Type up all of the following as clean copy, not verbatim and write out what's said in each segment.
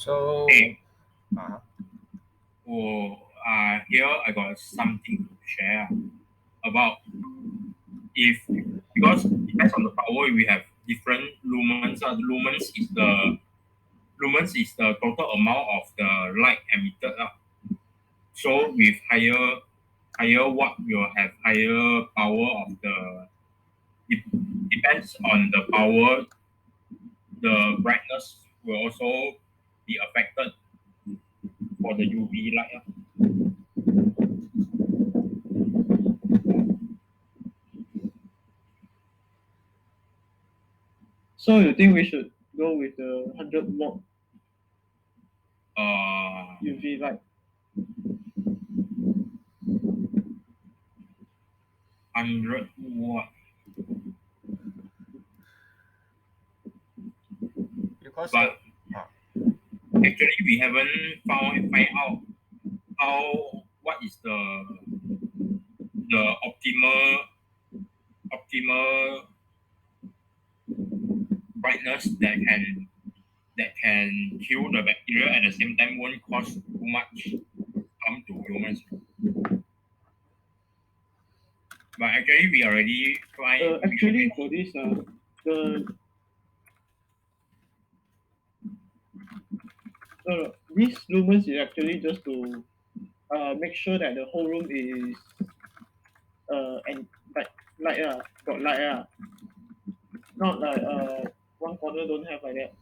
So, Hey, uh, here I got something to share about if because depends on the power we have different lumens. Lumens is the total amount of the light emitted. So with higher watt, you'll have higher power of the. It depends on the power. The brightness will also be affected for the UV light. So you think we should go with the 100 watt UV light? 100 watt. because But uh, actually, we haven't find out what is the optimal brightness that can kill the bacteria at the same time won't cause too much harm to humans. But actually, we already find we Actually, for this, the these lumens is actually just to make sure that the whole room is and light got light not like one corner don't have like that.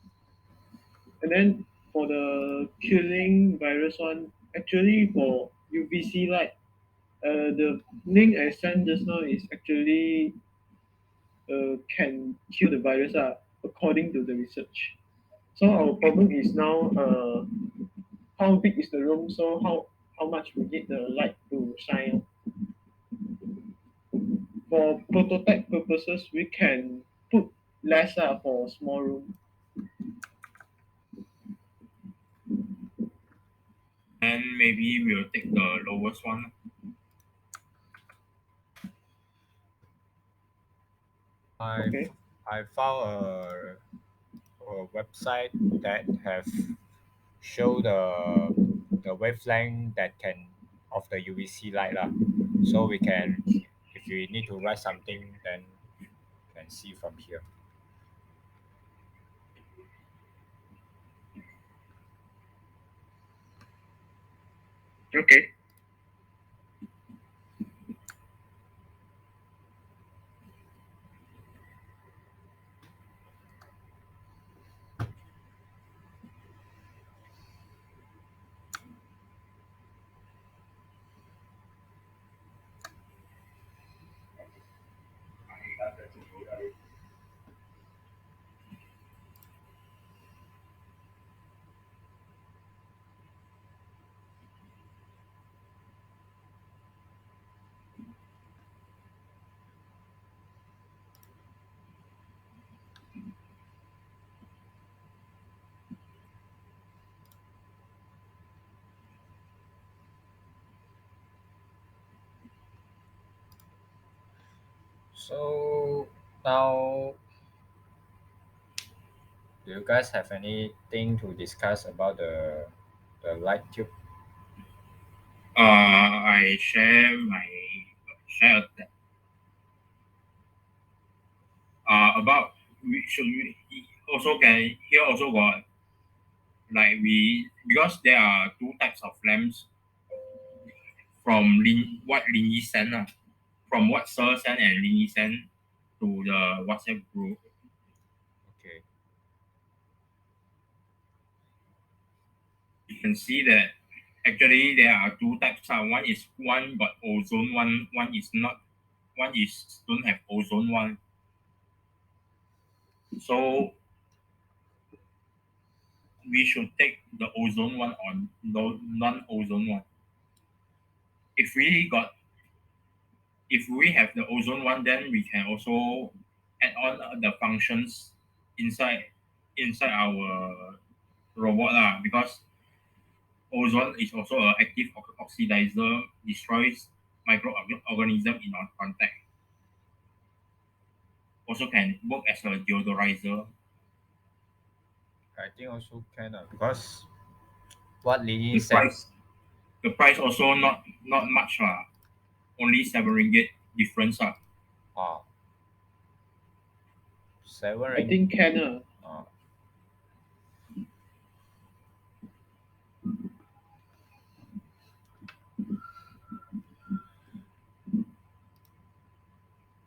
And then for the killing virus one, actually for UVC light, the link I sent just now is actually can kill the virus according to the research. So our problem is now how big is the room, so how much we need the light to shine. For prototype purposes, we can put less for small room. and maybe we'll take the lowest one. I Okay. I found a website that have show the wavelength that can of the UVC light lah. So we can, if we need to write something, then can see from here. Okay. So now, do you guys have anything to discuss about the light tube? I share that about we should we also can here also got like we because there are two types of lamps from what Lin Yi sent from what Sir sent and Lin Yi sent to the WhatsApp group. Okay. You can see that actually there are two types. One is one got ozone, one is not. One is don't have ozone one. So we should take the ozone one or non-ozone one. If we got if we have the ozone one, then we can also add on the functions inside our robot because ozone is also an active oxidizer, destroys microorganism in our contact. Also can work as a deodorizer. I think also can because What Lily The said. price also not much only 7 ringgit difference Uh, 7 I ring. think can Uh,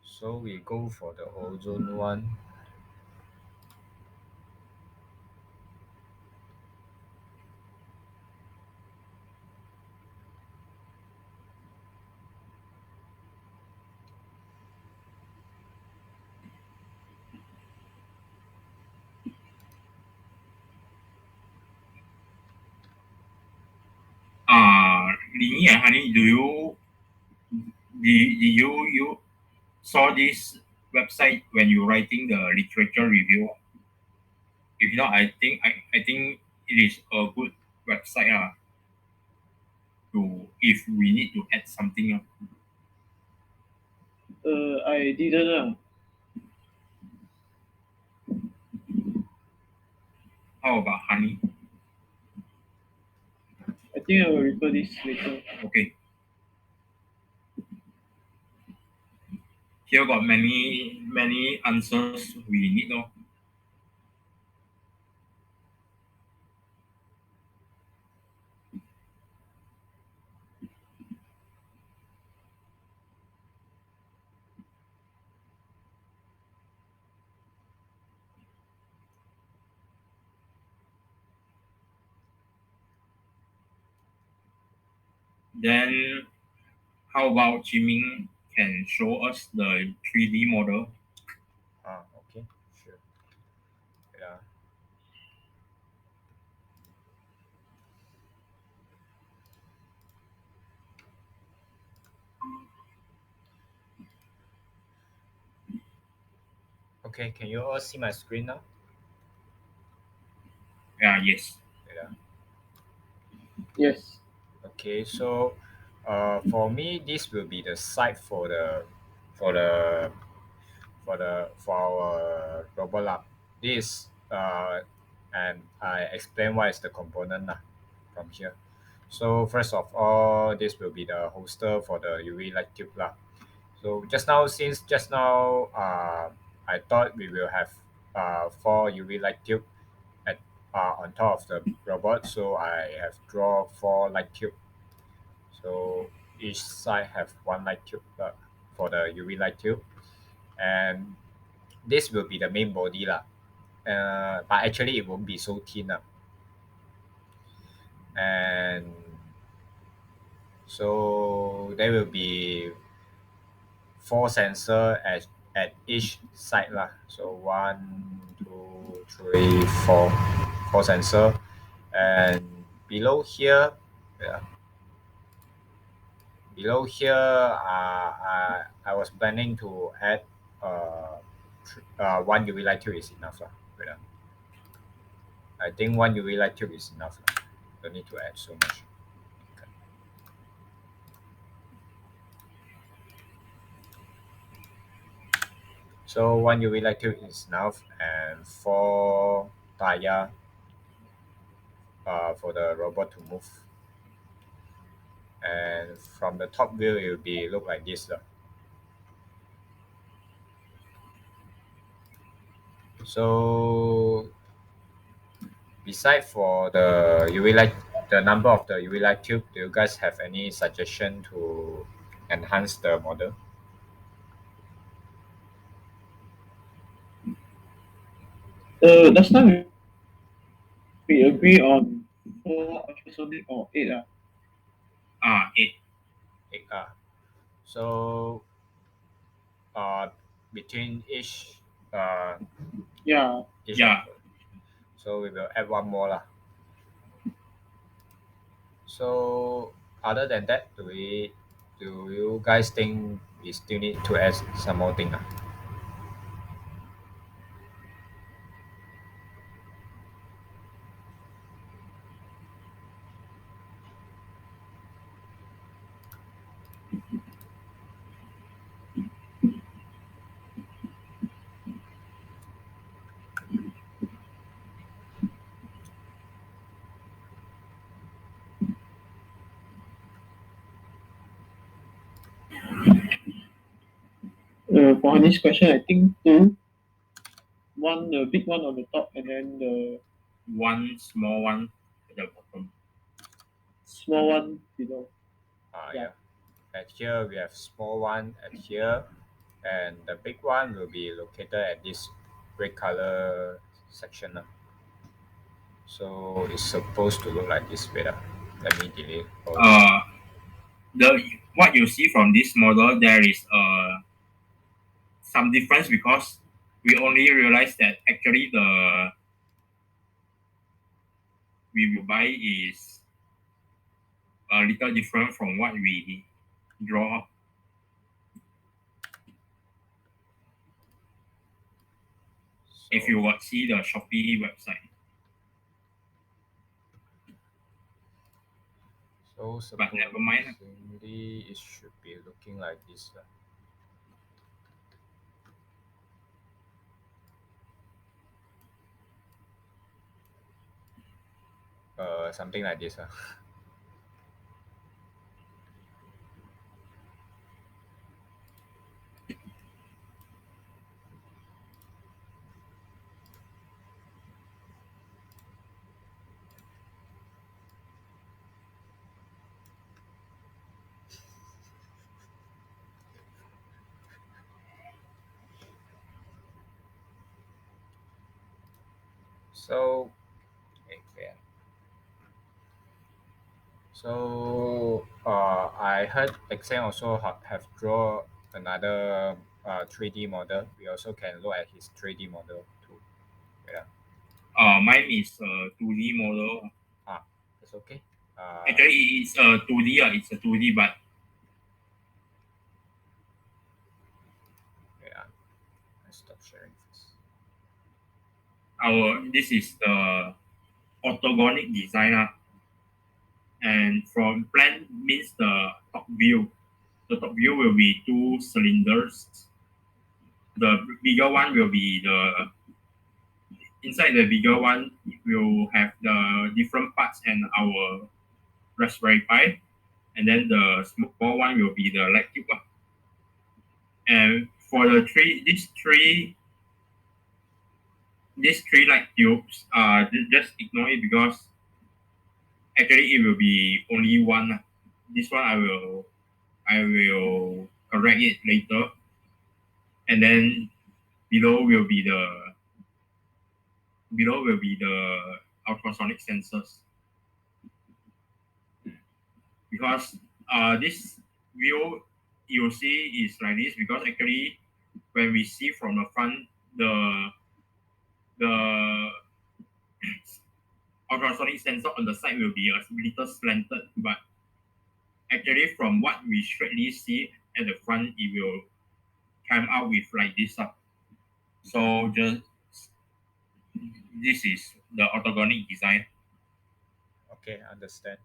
so we go for the ozone one. Lini and Honey, do you saw this website when you writing the literature review? If not, I think it is a good website to if we need to add something. I didn't How about Honey? I think I will refer this later. Okay, here got many answers we need. No, then how about Jimmy can show us the 3D model? Okay, sure. Yeah. Okay, can you all see my screen now? Yeah, yes. Yeah. Yes. Okay, so for me, this will be the site for the for our robot lab. This and I explain what is the component from here. So first of all, this will be the holster for the UV light tube lah. So just now I thought we will have four UV light tube at on top of the robot. So I have draw four light tube. So each side have one light tube for the UV light tube, and this will be the main body lah. But actually it won't be so thin and so there will be four sensor at each side lah. So one, two, three, four sensor, and below here, yeah, below here, I was planning to add one UV light tube is enough lah. Wait, I think one UV light tube is enough lah. Don't need to add so much. Okay. So one UV light tube is enough, and four tire for the robot to move. And from the top view, it will be look like this. So beside for the UV light, the number of the UV light tube, do you guys have any suggestion to enhance the model? Last time we agree on 4 ultrasonic or 8 Eight. So uh, between uh, Yeah. each Yeah. so we will add one more lah. So other than that, do you guys think we still need to add some more thing? For this question, I think two. One, the big one on the top, and then the One small one at the bottom. small one below. Yeah. Yeah. At here we have small one at here, and the big one will be located at this red color section. So it's supposed to look like this. Wait, let me delete all this. Uh, the what you see from this model, there is some difference because we only realize that actually the we will buy is a little different from what we draw up. If So, you would see the Shopee website. so But never mind. supposedly it should be looking like this. Something like this. So, wait. So I heard Exam also have draw another 3D model. We also can look at his 3D model too. Yeah. Mine is a 2D model. It's okay. Actually, it's a 2D. It's a 2D, but Yeah. I stop sharing first. our this is the orthogonic design. And from plan means the top view. The top view will be two cylinders. The bigger one will be the inside the bigger one will have the different parts and our Raspberry Pi, and then the small one will be the light tube. And for the these three light tubes, just ignore it because actually it will be only one. This one I will correct it later, and then below will be the below will be the ultrasonic sensors because this view you see is like this because actually when we see from the front the ultrasonic sensor on the side will be a little slanted, but actually from what we straightly see at the front it will come out with like this up. So just this is the orthogonic design. Okay, understand.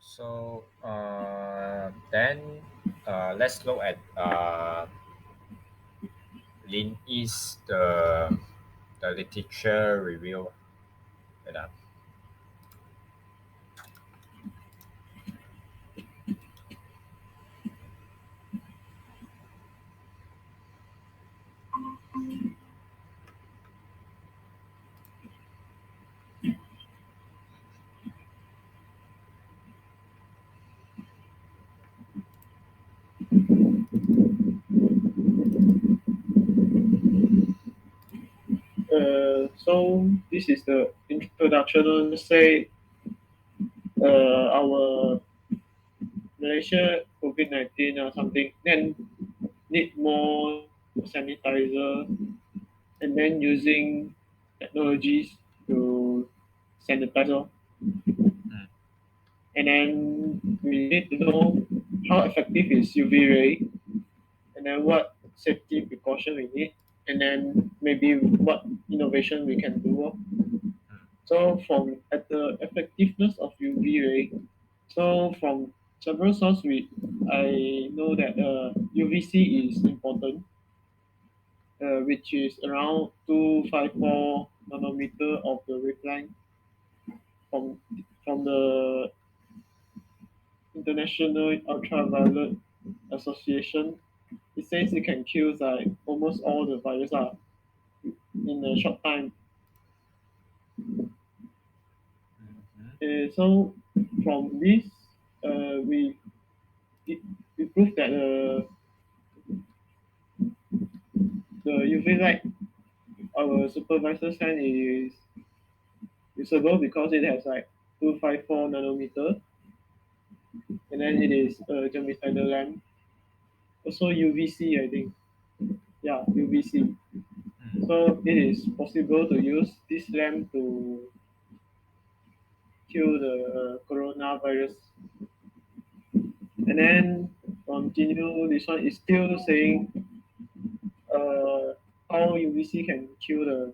So then let's look at Lin Yi's the literature review. Wait, So this is the introduction. Say our Malaysia COVID-19 or something, then need more sanitizer, and then using technologies to sanitize. Mm. And then we need to know how effective is UV ray, and then what safety precaution we need, and then maybe what innovation we can do. So from at the effectiveness of UV ray, so from several sources, I know that UVC is important, which is around 254 nanometer of the wavelength from the International Ultraviolet Association. It says it can kill like almost all the virus in a short time. Mhm. So from this, we it, we prove that the UV light our supervisor's hand is usable because it has like 254 nanometer, and then it is a germicidal lamp. Also UVC, I think. Yeah, UVC. Mm. So it is possible to use this lamp to kill the coronavirus. And then continue, this one is still saying uh, how UVC can kill the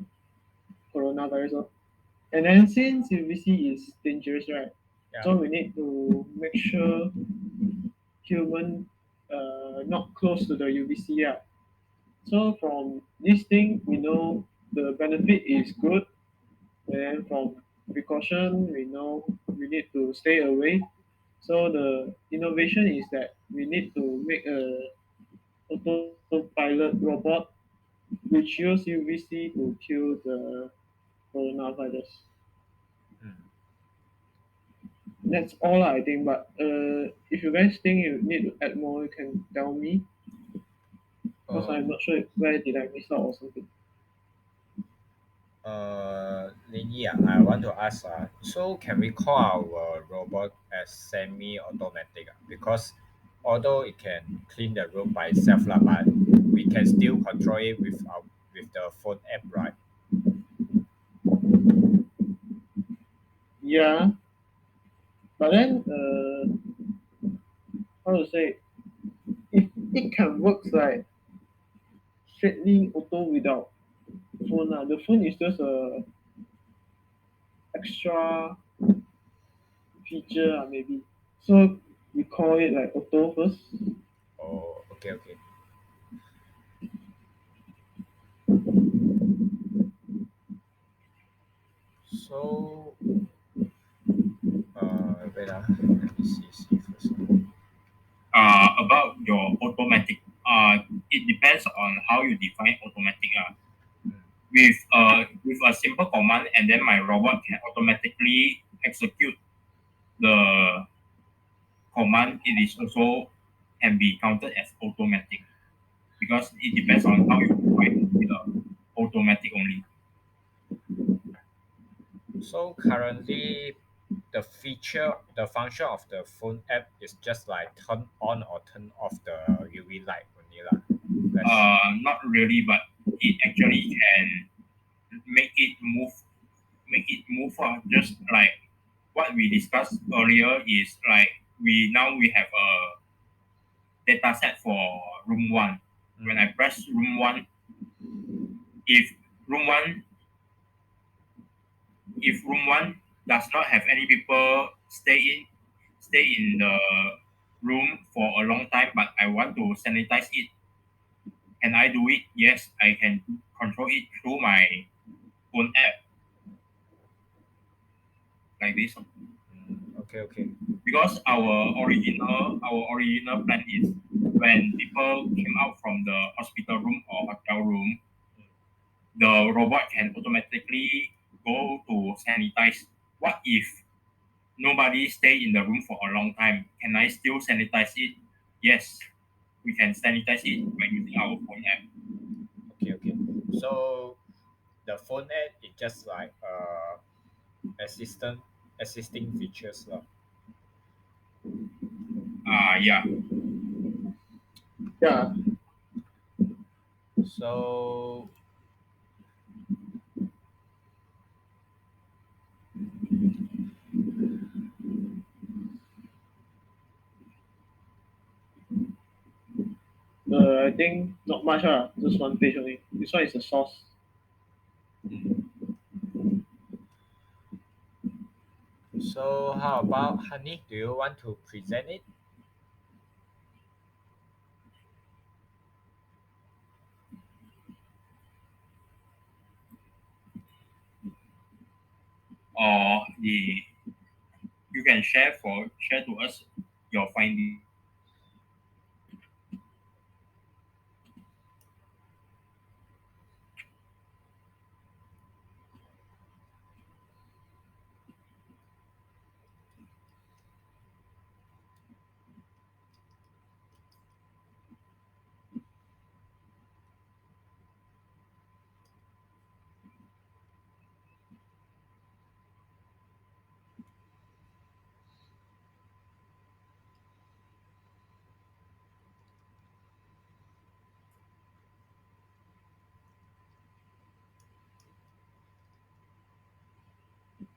coronavirus. And then since UVC is dangerous, right? Yeah. So we need to make sure human not close to the UVC. Yeah. So from this thing, we know the benefit is good. And from precaution, we know we need to stay away. So the innovation is that we need to make a autopilot robot which use UVC to kill the coronavirus. Mm. That's all I think. But if you guys think you need to add more, you can tell me because Uh, I'm not sure where did I miss out or something. Lin Yi, I want to ask, so can we call our robot as semi-automatic? Because although it can clean the room by itself, lah, but we can still control it with the phone app, right? Yeah, but then how to say if it can work like straightly auto without phone, the phone is just a extra feature, maybe. So we call it like auto first. Oh, okay, okay. So, wait, let me see first. About your automatic, it depends on how you define automatic. Mm. With a simple command, and then my robot can automatically execute the command. It is also can be counted as automatic because it depends on how you define the automatic only. So currently, the function of the phone app is just like turn on or turn off the UV light only lah. That's Not really, but it actually can make it move, just like what we discussed earlier is like we have a data set for room one. When I mm, press room one, if room one if room one does not have any people stay in the room for a long time, but I want to sanitize it, can I do it? Yes, I can control it through my phone app like this. okay, okay. Because our original plan is when people came out from the hospital room or hotel room, the robot can automatically go to sanitize. What if nobody stay in the room for a long time? Can I still sanitize it? Yes, we can sanitize it by using our phone app. Okay, okay. So the phone app is just like assistant assisting features lah. Yeah. Yeah, So I think not much. Just one page only. This one is the source. mm. So how about Honey? Do you want to present it? or the you can share to us your findings.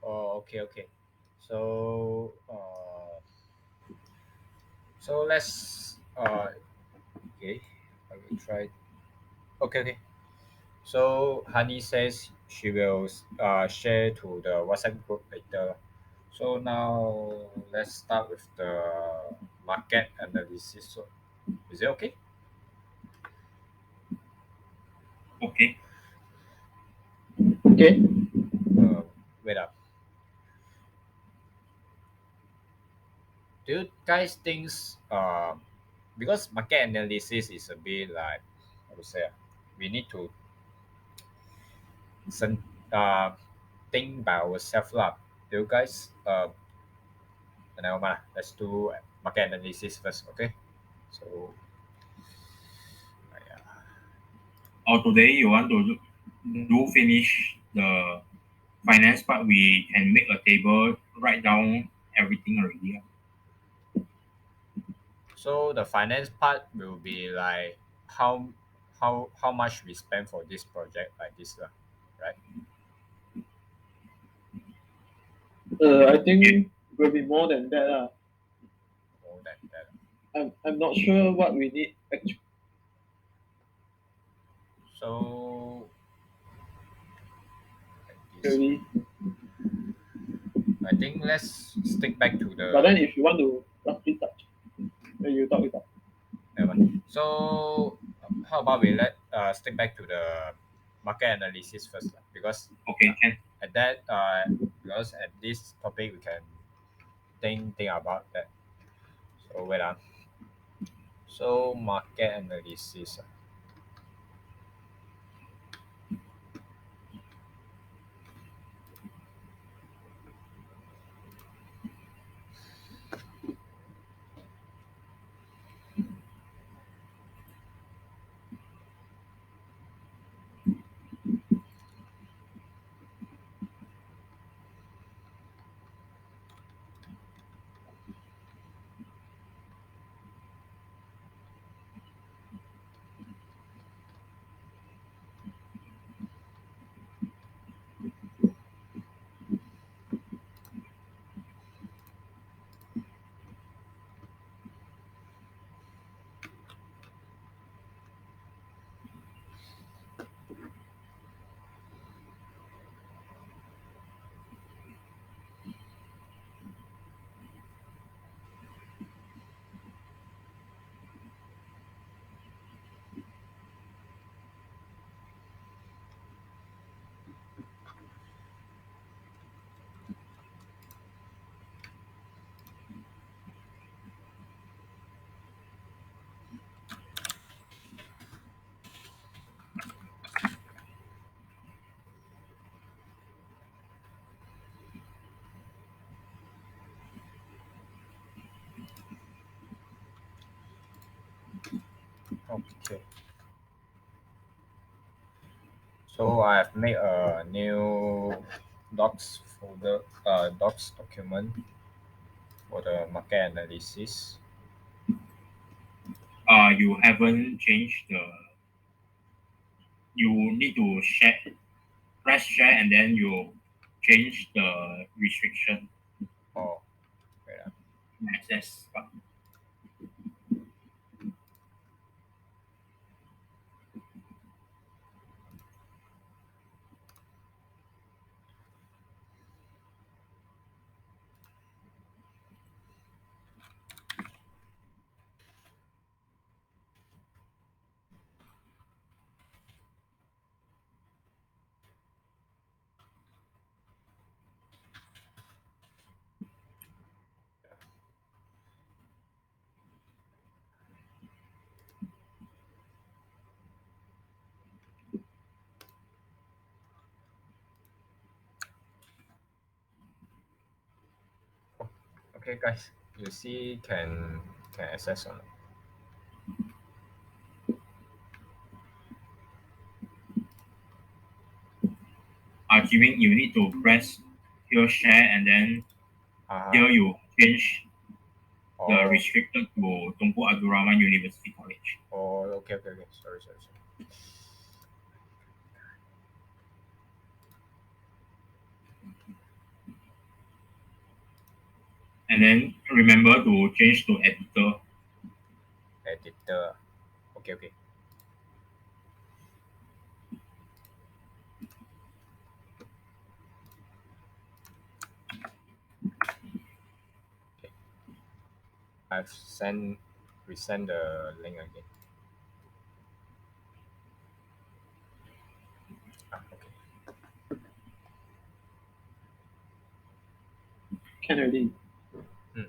Oh, okay, okay. So, let's okay. I will try. Okay, okay. So Honey says she will share to the WhatsApp group later. So now let's start with the market analysis. So is it okay? Okay. Okay. Uh, Wait up. Do you guys think because market analysis is a bit like how to say we need to some think by ourselves lah. Do you guys never mind. Let's do market analysis first, okay? So yeah. Or today you want to do finish the finance part, we can make a table, write down everything already. So the finance part will be like how how much we spend for this project like this lah, right? I Yeah. think will be more than that. More than that. I'm not sure what we need So like this. actually. I think let's stick back to But the then if you want to roughly touch, then you talk about. never mind. So how about we let stick back to the market analysis first lah, because Okay, uh, can. at that because at this topic we can think about that. So wait so market analysis. Okay. So I have made a new docs folder, docs document for the market analysis. You haven't changed the. You need to share, press share, and then you change the restriction Oh, wait. access part. Okay, guys, you see can access or not? Archiving, you need to press here share and then Uh-huh. here you change the Oh, restricted to Tunku Abdul Rahman University College. oh, okay, okay, okay. Sorry, sorry, sorry. And then remember to change to editor. Editor. Okay, okay. Okay. I've sent resend the link again. Ah, okay. Can already. Hmm.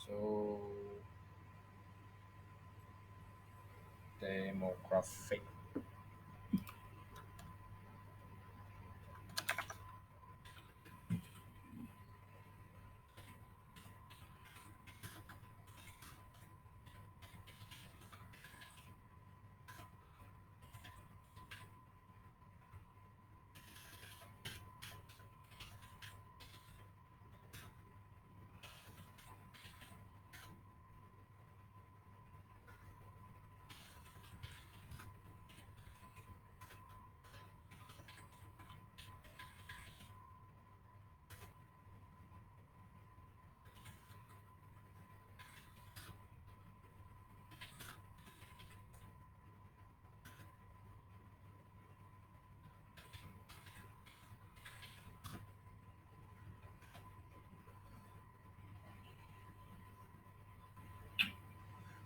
So demographic.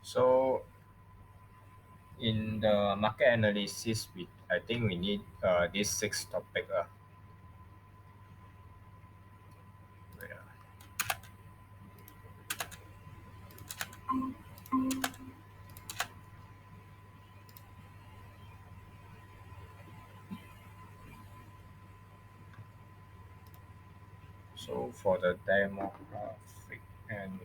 So in the market analysis, we I think we need this six topic. Wait, so for the demographic and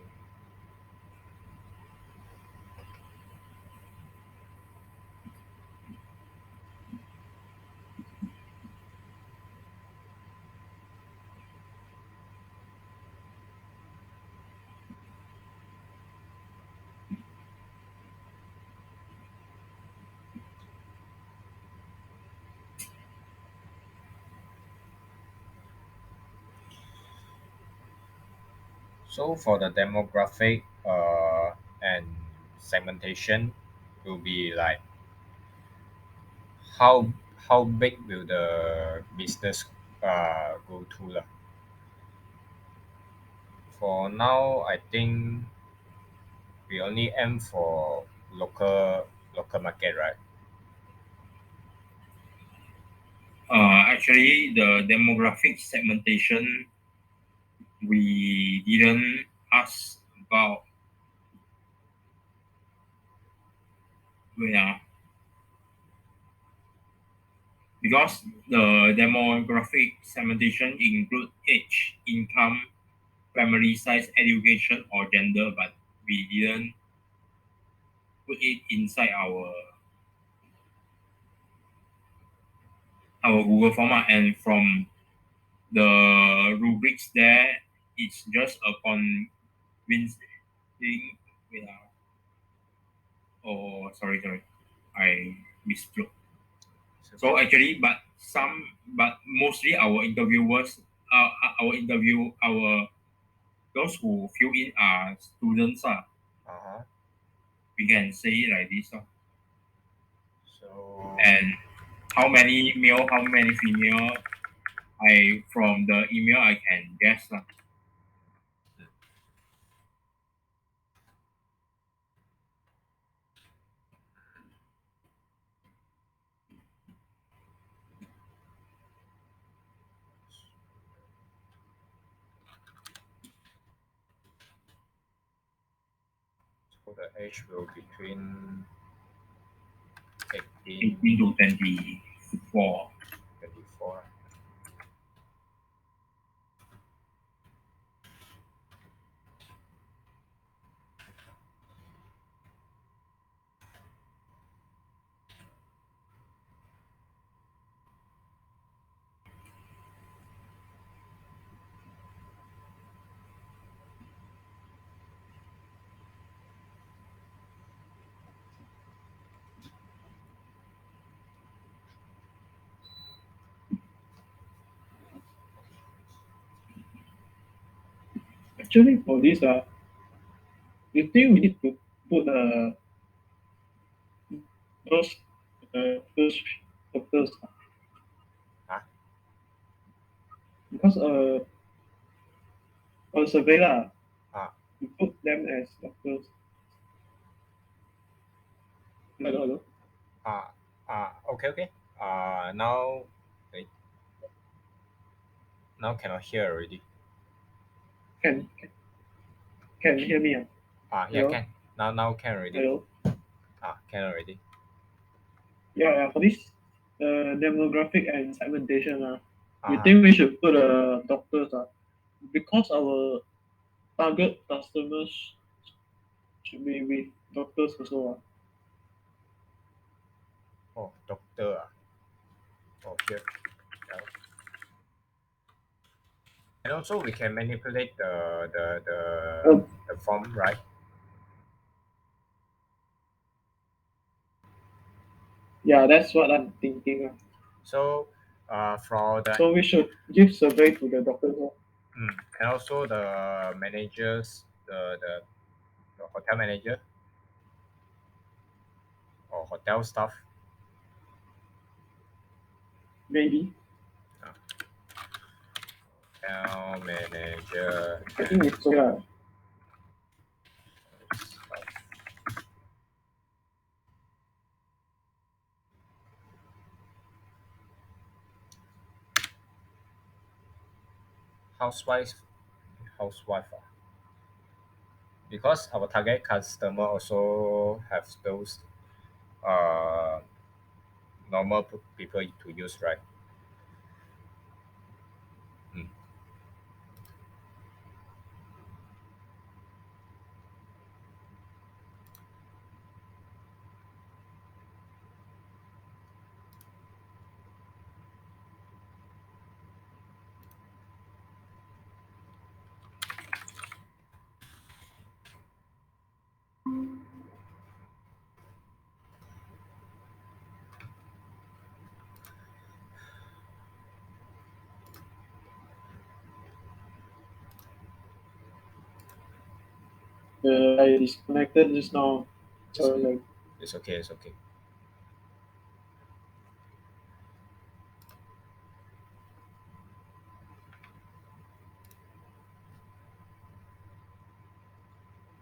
so for the demographic and segmentation will be like how how big will the business go to lah. For now, I think we only aim for local market, right? Actually, the demographic segmentation we didn't ask about. Yeah, because the demographic segmentation include age, income, family size, education, or gender, but we didn't put it inside our Google format. And from the rubrics there, it's just a convincing. Wait, oh, sorry, I misspoke. It's So okay. actually, but mostly our interviewers, our those who fill in are students. Uh-huh. We can say it like this. So And how many male, how many female? I from the email I can guess. So the age will between 18, 18 to 24. 24. Actually, for this, you think we need to put those first doctors Huh? because on survey lah, Ah, you put them as doctors. Hello, hello. okay, okay. Now, wait, now cannot hear already. Can can you hear me? Yeah, Hello, can. Now can already. hello. Can already. Yeah, for this demographic and segmentation, we Uh-huh. think we should put doctors because our target customers should be with doctors also. Oh, doctor. Oh, here. Yeah. And also we can manipulate Uh, the form, right? yeah, that's what I'm thinking. So, for the So we should give survey to the doctors. and also the managers, the hotel manager or hotel staff, Maybe. uh, hotel manager I think and it's okay. staff, housewife, housewife. Because our target customer also have those uh normal people to use, right? Mm. I disconnected just now. It's Sorry, sorry. it's okay. It's okay.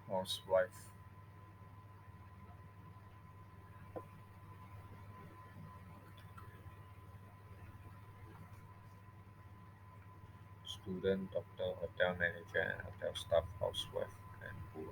Housewife, student, doctor, hotel manager, and hotel staff, housewife, and who.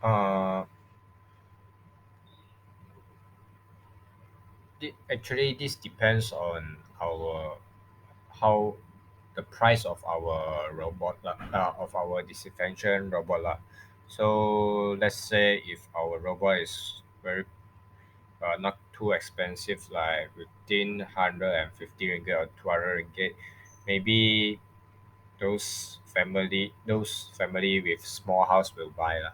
Uh, Actually, this depends on our how the price of our robot lah, of our disinfection robot lah. So let's say if our robot is very not too expensive, like within 150 ringgit or 200 ringgit, maybe those family with small house will buy lah.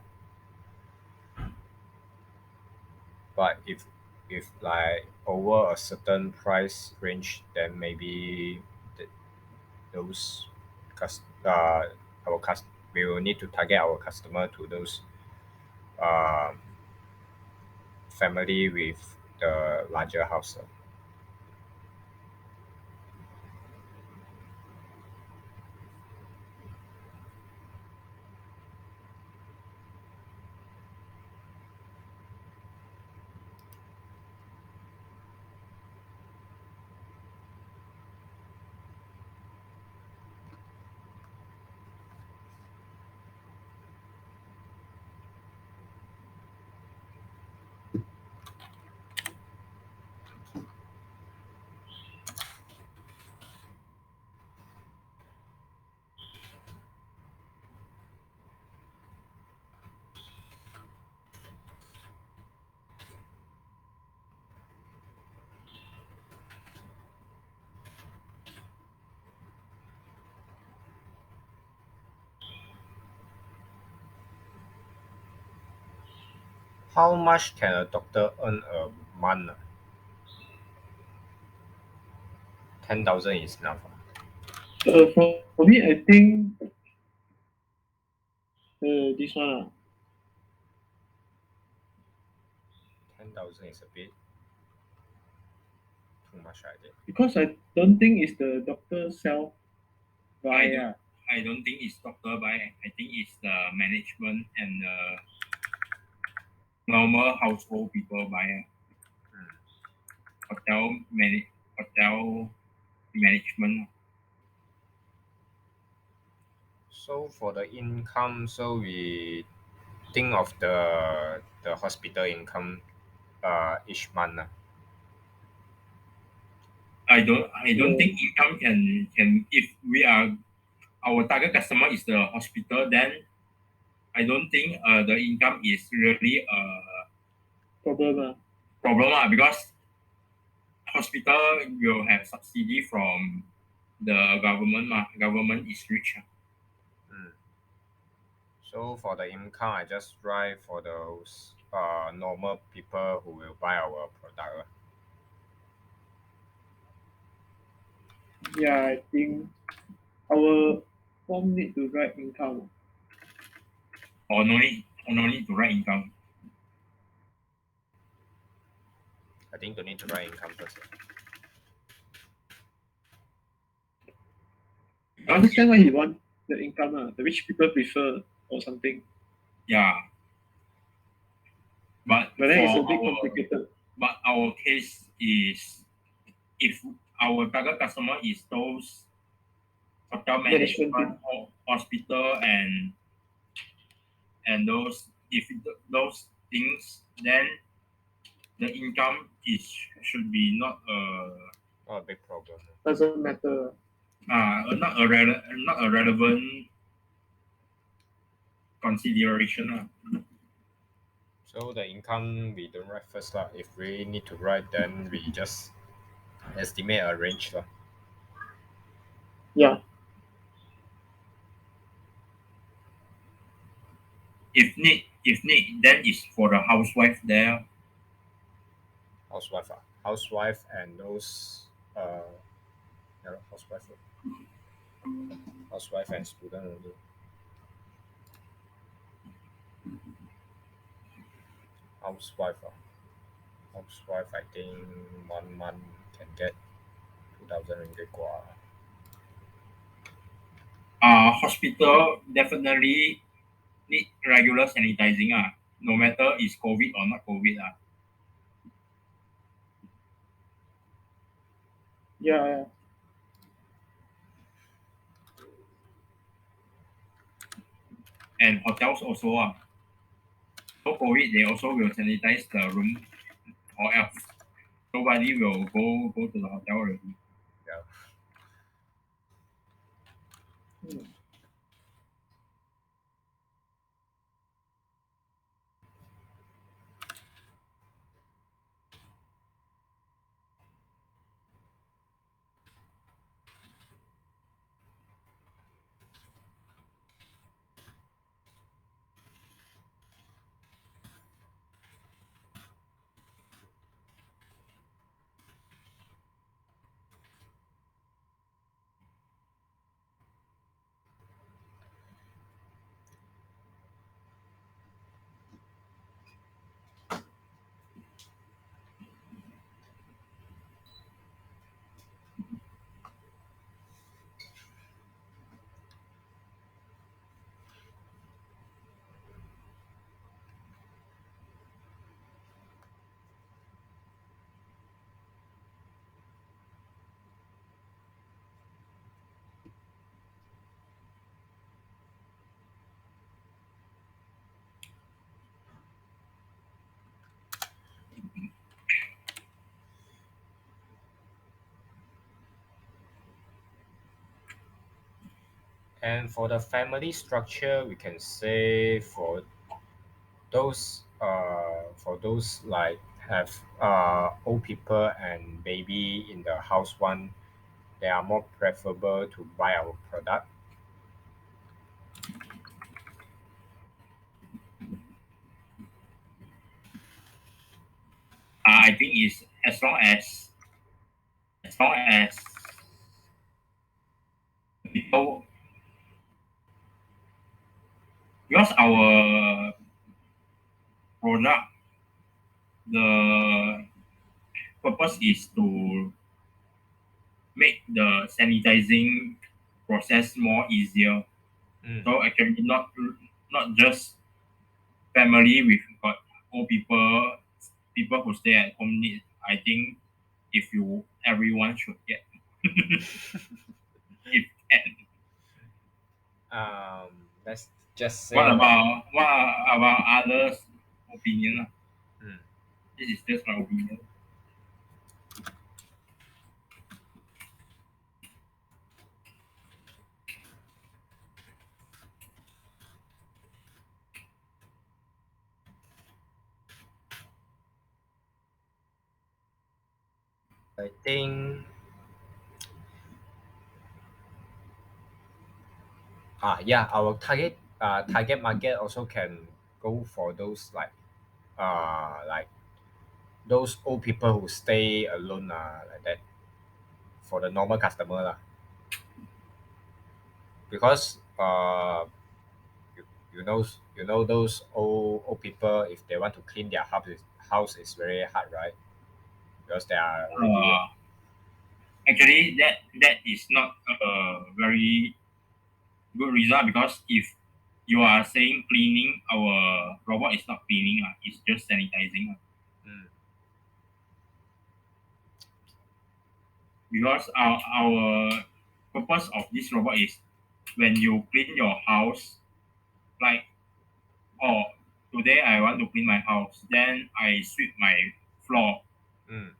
But if like over a certain price range, then maybe those cus- uh, we will need to target our customer to those uh, family with the larger house. How much can a doctor earn a month? 10,000 is enough. For me, I think this one 10,000 is a bit too much, I think. because I don't think it's the doctor self I buy. don't, I don't think it's doctor buy. I think it's the management and the normal household people buy. Hmm. Hotel management. So for the income, so we think of the hospital income each month. I don't Yeah. think income can if we are our target customer is the hospital, then I don't think the income is really a Problem problem because hospital will have subsidy from the government. Government is rich. Hmm. So for the income, I just write for those normal people who will buy our product. Yeah, I think our form need to write income. Or no need to write income. I think don't need to write income first. I understand why he want the income, the rich people prefer or something. Yeah, but But then for it's a bit our complicated. but our case is if our target customer is those hotel Management management team. or hospital and those things, then the income is should be Not a big problem. Doesn't matter. not a relevant consideration. So the income we don't write first lah. If we need to write, then we just estimate a range lah. Yeah. If need, then it's for the housewife there. Housewife and those yeah, housewife and student only. Housewife housewife I think 1 month can get 2,000 ringgit gua. Hospital definitely need regular sanitizing. No matter is COVID or not COVID. Yeah. And hotels also. So for it, they also will sanitize the room, or else nobody will go to the hotel already. Yeah. Mm. And for the family structure, we can say for those like have old people and baby in the house one, they are more preferable to buy our product. I think is as long as people, because our product, the purpose is to make the sanitizing process more easier. Mm. So actually not just family with got old people, people who stay at home need. I think if you everyone should get if can. Let's just What say that. about others' opinion? Mm. This is just my opinion. I think yeah, our target market also can go for those like those old people who stay alone like that for the normal customer lah. Because you, you know those old people, if they want to clean their house is very hard, right? Because they are already. Uh, Actually, that is not a very good result, because if you are saying cleaning, our robot is not cleaning, it's just sanitizing. Mm, Because our purpose of this robot is when you clean your house, like, oh, today I want to clean my house, then I sweep my floor, mm,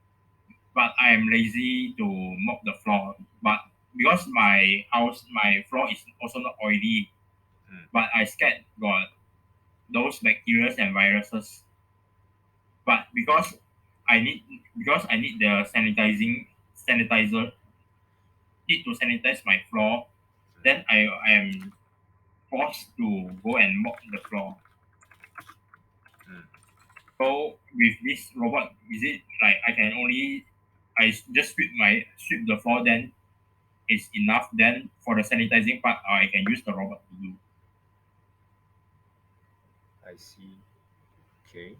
but I am lazy to mop the floor. But because my floor is also not oily, mm, but I scared got those bacteria and viruses. But because I need the sanitizer, need to sanitize my floor, then I am forced to go and mop the floor. mm. So with this robot, is it like just sweep the floor, then it's enough. Then for the sanitizing part, I can use the robot to do. I see. Okay.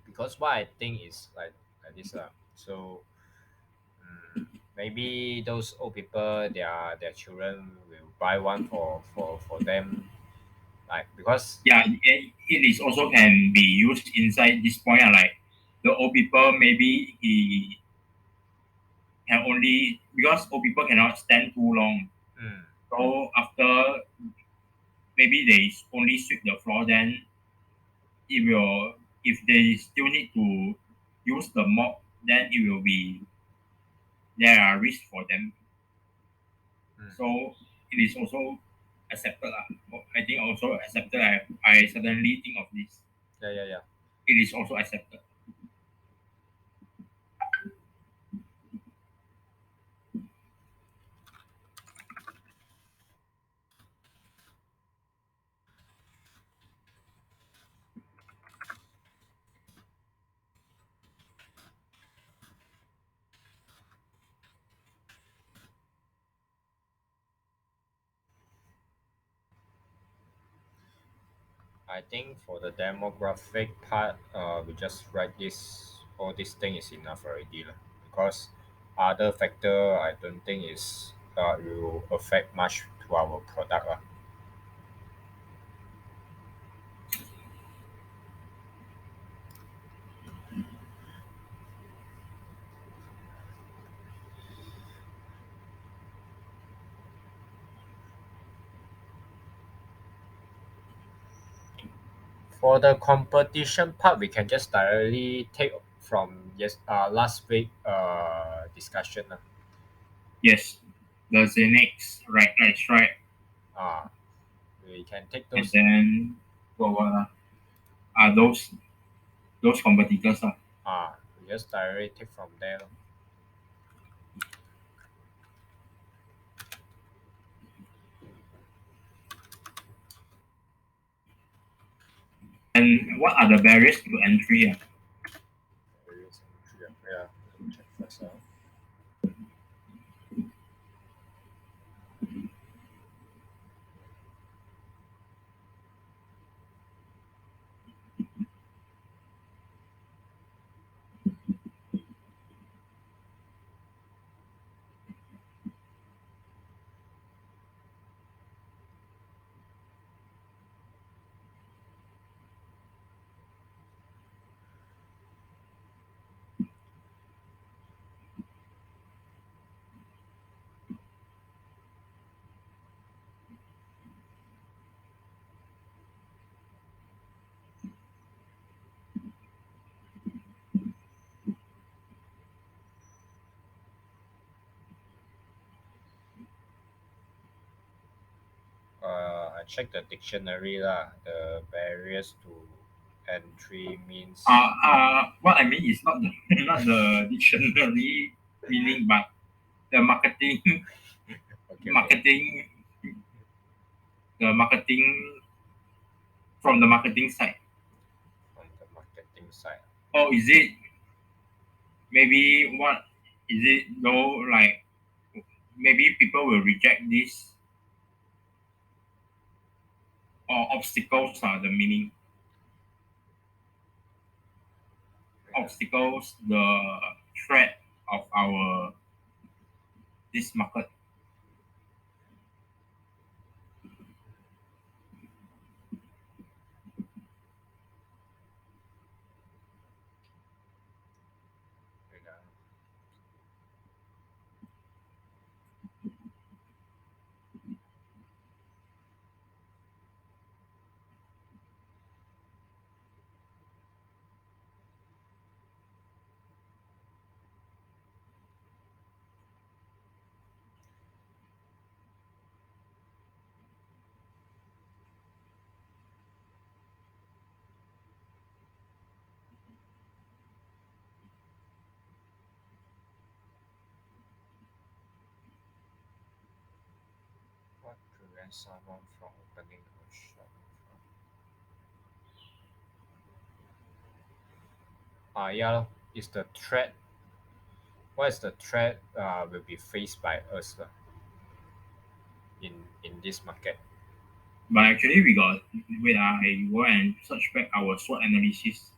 Because what I think is like this so maybe those old people their children will buy one for them, like because. Yeah, it is also can be used inside this point. Like the old people, maybe he can only, because old people cannot stand too long. Mm, So after maybe they only sweep the floor, then it will if they still need to use the mop, then it will be there are risks for them. Mm. So it is also accepted. I think also accepted. I suddenly think of this. Yeah, yeah, yeah. It is also accepted. I think for the demographic part, we just write this all this thing is enough already lah. Because other factor I don't think is will affect much to our product lah. For the competition part, we can just directly take from last week discussion lah. Yes, the Xenix right stripe, Ah, we can take and those. then what are those competitors are. We just directly take from there lor. And what are the barriers to entry? Various entry, yeah, let me check first. I checked the dictionary lah. The barriers to entry means What I mean is not the not the dictionary meaning, but the okay, okay. marketing, the marketing from the marketing side. On the marketing side. Or is it maybe what is it though? Like maybe people will reject this or obstacles are the meaning. Obstacles, the threat of our this market. Wait, what prevents someone from opening a shop? Yeah, lor. Is the threat? What is the threat? Will be faced by us lah in this market. But actually, we got wait. I go and search back our SWOT analysis.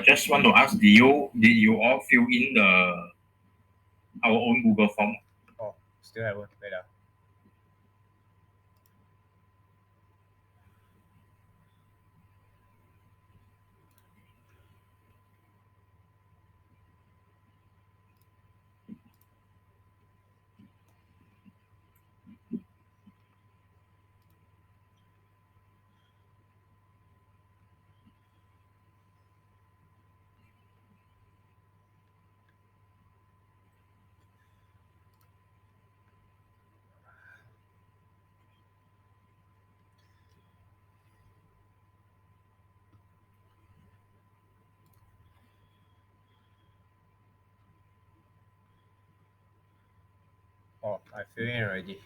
just want to ask, did you all fill in the our own Google form? Oh, still haven't. Wait. Oh, I fill in already.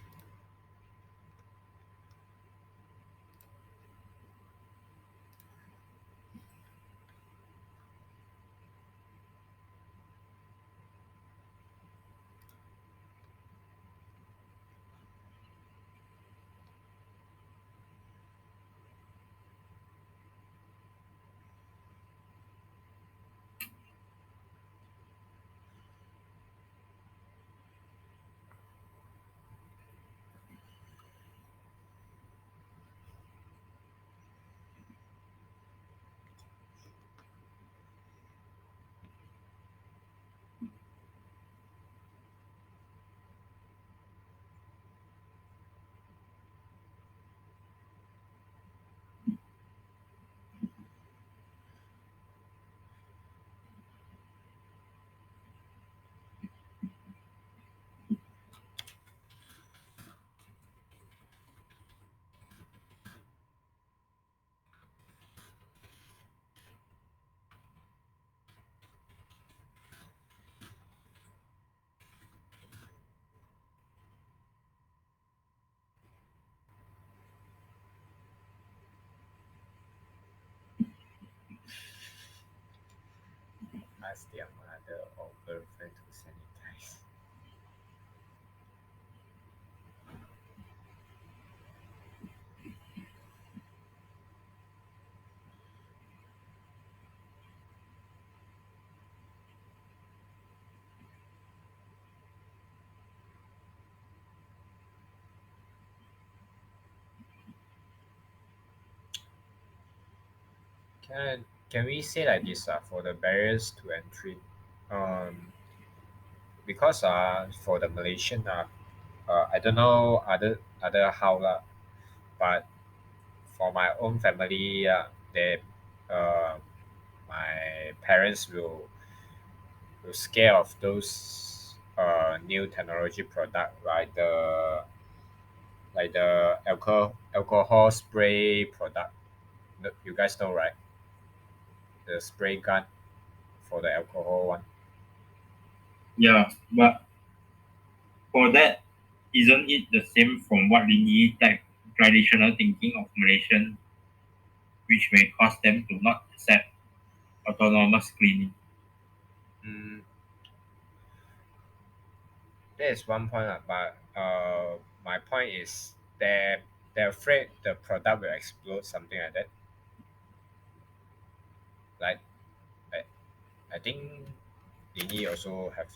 Ask their mother or girlfriend to sanitize. Can we say like this for the barriers to entry? Um, because for the Malaysian I don't know other how lah, but for my own family they uh, my parents will scare of those new technology product like the alcohol spray product. You guys know, right? The spray gun for the alcohol one. Yeah, but for that, isn't it the same from what we like traditional thinking of Malaysian, which may cause them to not accept autonomous cleaning? Mm, that is one point but my point is they're afraid the product will explode, something like that. Like I think Dini also have